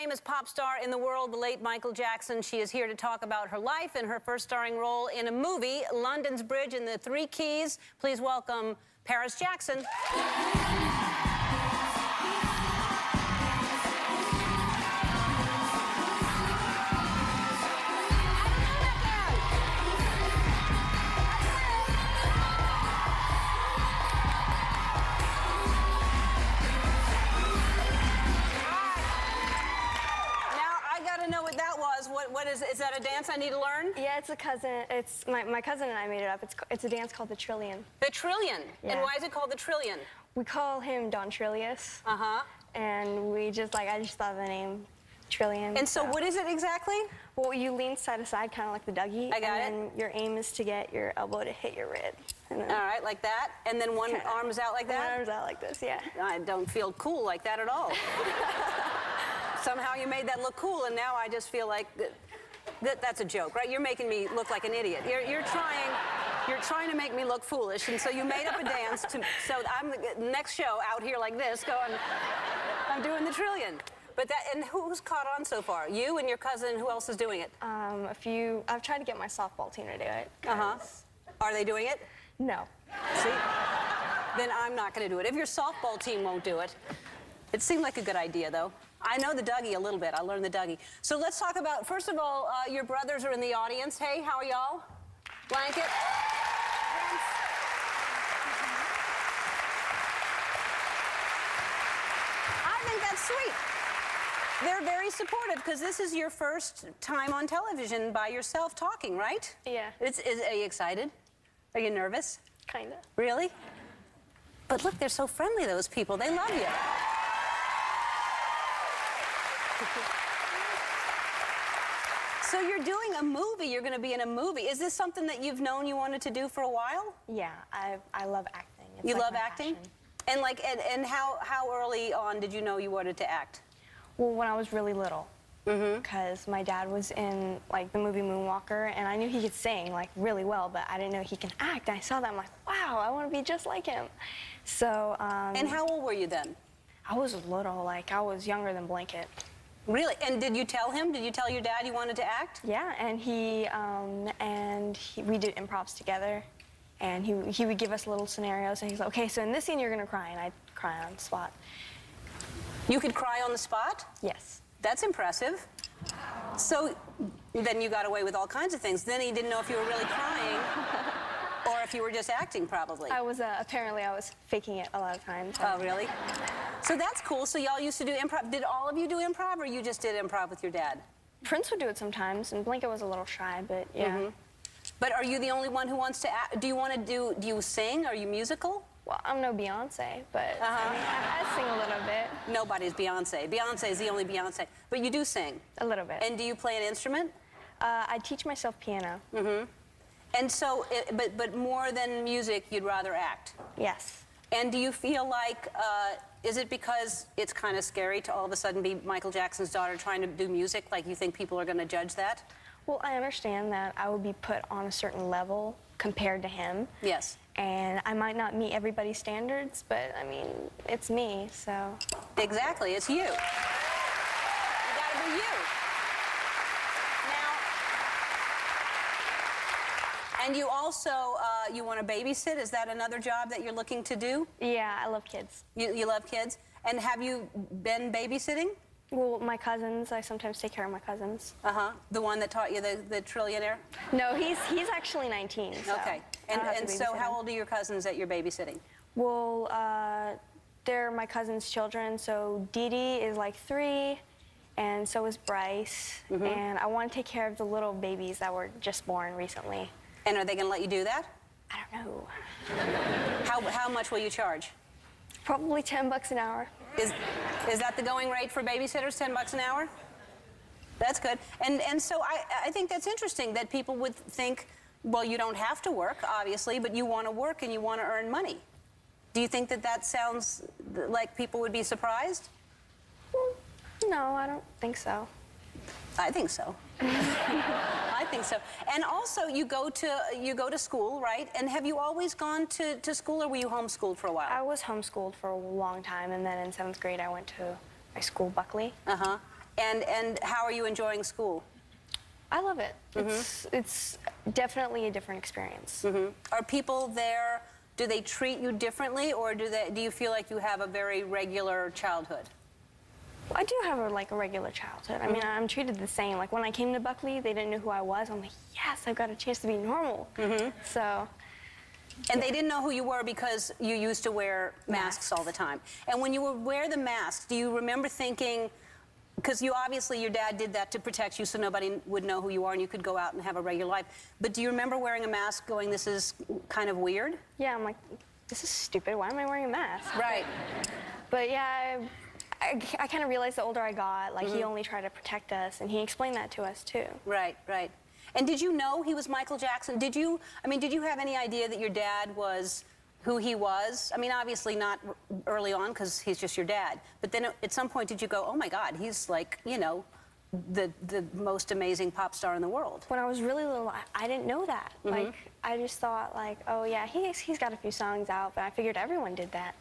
famous pop star in the world, the late Michael Jackson. She is here to talk about her life and her first starring role in a movie, London's Bridge and the Three Keys. Please welcome Paris Jackson. What is that a dance I need to learn? Yeah, it's a cousin. It's my cousin and I made it up. It's a dance called the Trillion. The Trillion? Yeah. And why is it called the Trillion? We call him Don Trillius. Uh-huh. And I just thought of the name Trillion. And so what is it exactly? Well, you lean side to side, kind of like the Dougie. I got it. And then your aim is to get your elbow to hit your rib. And then, all right, like that? And then one arm's out like that? One arm's out like this, yeah. I don't feel cool like that at all. Somehow you made that look cool, and now I just feel like that's a joke, right? You're making me look like an idiot. You're trying to make me look foolish, and so you made up a dance so I'm the next show out here like this going, I'm doing the Trillion. But and who's caught on so far? You and your cousin, who else is doing it? A few. I've tried to get my softball team to do it. Uh-huh. Are they doing it? No. See? Then I'm not going to do it. If your softball team won't do it. It seemed like a good idea, though. I know the Dougie a little bit. I learned the Dougie. So let's talk about, first of all, your brothers are in the audience. Hey, how are y'all? Blanket? I think that's sweet. They're very supportive because this is your first time on television by yourself talking, right? Yeah. Are you excited? Are you nervous? Kinda. Really? But look, they're so friendly, those people. They love you. So you're doing a movie. You're going to be in a movie. Is this something that you've known you wanted to do for a while? Yeah, I love acting. It's you like love my acting? passion. And how early on did you know you wanted to act? Well, when I was really little. Because my dad was in the movie Moonwalker, and I knew he could sing really well, but I didn't know he can act. I saw that, I'm like, wow, I want to be just like him. So. And how old were you then? I was little, I was younger than Blanket. Really? And did you tell him? Did you tell your dad you wanted to act? Yeah, and we did improvs together, and he would give us little scenarios, and he's like, okay, so in this scene you're gonna cry, and I'd cry on the spot. You could cry on the spot? Yes. That's impressive. So then you got away with all kinds of things. Then he didn't know if you were really crying or if you were just acting, probably. Apparently I was faking it a lot of times. Oh, really? So that's cool. So y'all used to do improv. Did all of you do improv, or you just did improv with your dad? Prince would do it sometimes, and Blanket was a little shy, but yeah. But are you the only one who wants to act? Do you sing? Are you musical? Well, I'm no Beyonce, but I sing a little bit. Nobody's Beyonce. Beyonce is the only Beyonce. But you do sing? A little bit. And do you play an instrument? I teach myself piano. And so, but more than music, you'd rather act? Yes. And do you feel like, is it because it's kind of scary to all of a sudden be Michael Jackson's daughter trying to do music? Like, you think people are going to judge that? Well, I understand that I would be put on a certain level compared to him. Yes. And I might not meet everybody's standards, but, I mean, it's me, so. Exactly, it's you. You gotta be you. Now, and you also, you want to babysit? Is that another job that you're looking to do? Yeah, I love kids. You love kids? And have you been babysitting? Well, my cousins, I sometimes take care of my cousins. The one that taught you the Trillionaire? No, he's actually 19. So okay. And so how old are your cousins that you're babysitting? Well, they're my cousin's children. So Dee Dee is 3, and so is Bryce. And I want to take care of the little babies that were just born recently. And are they going to let you do that? I don't know. How much will you charge? Probably $10 an hour. Is that the going rate for babysitters, $10 an hour? That's good. And so I think that's interesting that people would think, well, you don't have to work, obviously, but you want to work and you want to earn money. Do you think that sounds like people would be surprised? Well, no, I don't think so. I think so. I think so. And also, you go to school, right? And have you always gone to school, or were you homeschooled for a while? I was homeschooled for a long time, and then in 7th grade, I went to my school, Buckley. And how are you enjoying school? I love it. It's definitely a different experience. Are people there, do they treat you differently, or do you feel like you have a very regular childhood? I do have a regular childhood. I mean, I'm treated the same. Like when I came to Buckley, they didn't know who I was. I'm like, yes, I've got a chance to be normal. So. And they didn't know who you were because you used to wear masks all the time. And when you would wear the mask, do you remember thinking, because obviously your dad did that to protect you so nobody would know who you are and you could go out and have a regular life. But do you remember wearing a mask going, this is kind of weird? Yeah, I'm like, this is stupid. Why am I wearing a mask? Right. But yeah, I kind of realized the older I got, like he only tried to protect us, and he explained that to us too. Right, right. And did you know he was Michael Jackson? Did you have any idea that your dad was who he was? I mean, obviously not early on because he's just your dad. But then at some point did you go, oh my God, he's like, you know, the most amazing pop star in the world? When I was really little, I didn't know that. Like, I just thought like, oh yeah, he's got a few songs out, but I figured everyone did that.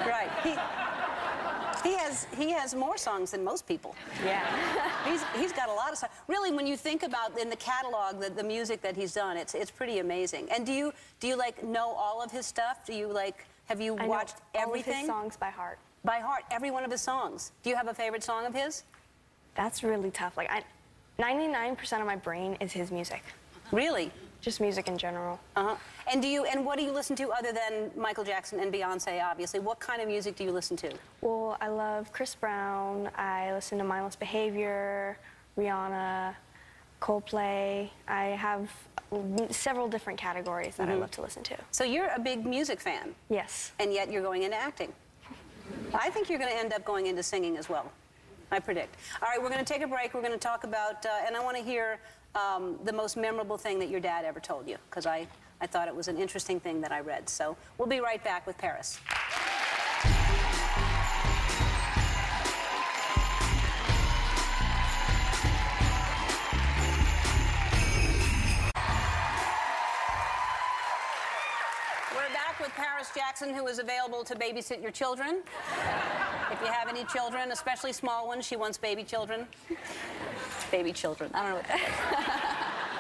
Right. He has more songs than most people. Yeah. He's got a lot of songs. Really, when you think about in the catalog the music that he's done, it's pretty amazing. And do you like know all of his stuff? Have you watched everything? All of his songs by heart. By heart, every one of his songs. Do you have a favorite song of his? That's really tough. Like 99% of my brain is his music. Really? Just music in general. And what do you listen to other than Michael Jackson and Beyonce, obviously? What kind of music do you listen to? Well, I love Chris Brown. I listen to Mindless Behavior, Rihanna, Coldplay. I have several different categories that I love to listen to. So you're a big music fan. Yes. And yet you're going into acting. I think you're going to end up going into singing as well. I predict. All right, we're going to take a break. We're going to talk about, and I want to hear the most memorable thing that your dad ever told you, because I thought it was an interesting thing that I read. So we'll be right back with Paris. We're back with Paris Jackson, who is available to babysit your children. If you have any children, especially small ones, she wants baby children. Baby children. I don't know what that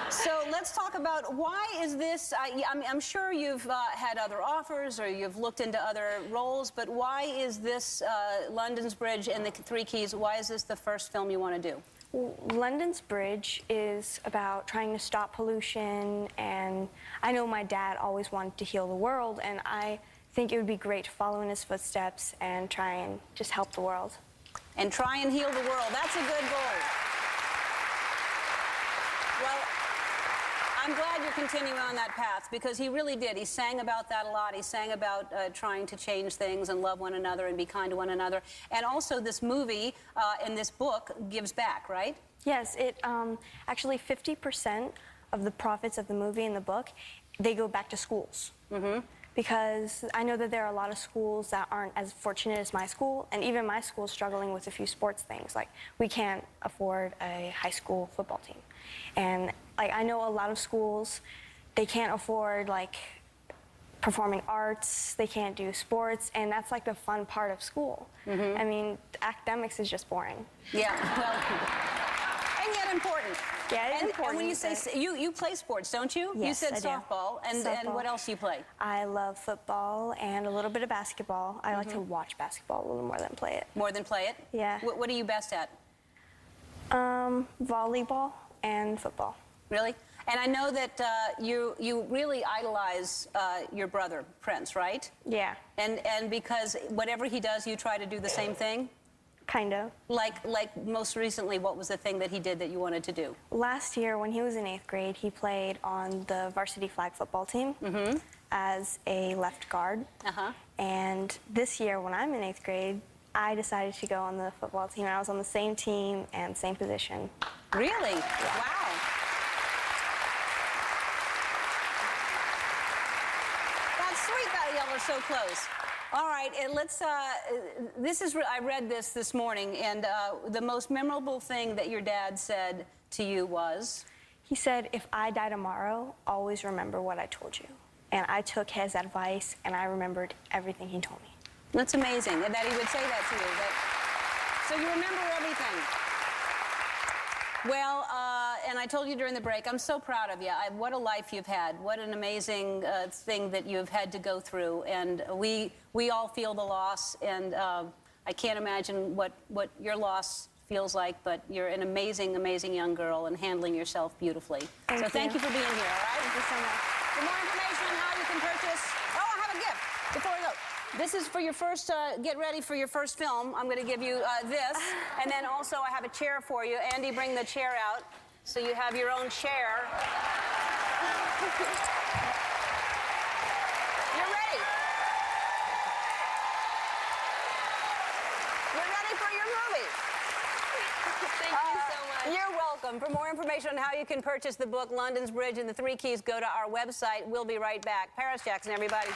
is. So let's talk about why is this, I'm sure you've had other offers or you've looked into other roles, but why is this London's Bridge and the Three Keys, why is this the first film you want to do? Well, London's Bridge is about trying to stop pollution, and I know my dad always wanted to heal the world, and I think it would be great to follow in his footsteps and try and just help the world. And try and heal the world. That's a good goal. Well, I'm glad you're continuing on that path because he really did. He sang about that a lot. He sang about trying to change things and love one another and be kind to one another. And also this movie and this book gives back, right? Yes, it actually 50% of the profits of the movie and the book, they go back to schools. Because I know that there are a lot of schools that aren't as fortunate as my school, and even my school is struggling with a few sports things. Like, we can't afford a high school football team. And like, I know a lot of schools, they can't afford like performing arts, they can't do sports, and that's like the fun part of school. I mean, academics is just boring. Yeah, well, and yet important. Yeah, it's important. And when you say, you play sports, don't you? Yes, you said I do. softball, and what else do you play? I love football and a little bit of basketball. I like to watch basketball a little more than play it. More than play it? Yeah. What are you best at? Volleyball and football. Really? And I know that you really idolize your brother, Prince, right? Yeah. And because whatever he does, you try to do the same thing? Kind of. Like most recently, what was the thing that he did that you wanted to do? Last year, when he was in 8th grade, he played on the varsity flag football team as a left guard. And this year, when I'm in 8th grade, I decided to go on the football team. I was on the same team and same position. Really? Yeah. Wow. That's sweet that y'all are so close. All right, and let's, I read this morning, and the most memorable thing that your dad said to you was? He said, if I die tomorrow, always remember what I told you. And I took his advice, and I remembered everything he told me. That's amazing, and that he would say that to you. So you remember everything. Well, and I told you during the break, I'm so proud of you. What a life you've had. What an amazing thing that you've had to go through. And we all feel the loss, and I can't imagine what your loss feels like, but you're an amazing, amazing young girl and handling yourself beautifully. Thank you for being here, all right? Thank you so much. For more information on how you can purchase... Oh, I have a gift before we go. This is for your first, get ready for your first film. I'm going to give you this. And then also I have a chair for you. Andy, bring the chair out so you have your own chair. You're ready. You're ready for your movie. Thank you so much. You're welcome. For more information on how you can purchase the book, London's Bridge and the Three Keys, go to our website. We'll be right back. Paris Jackson, everybody.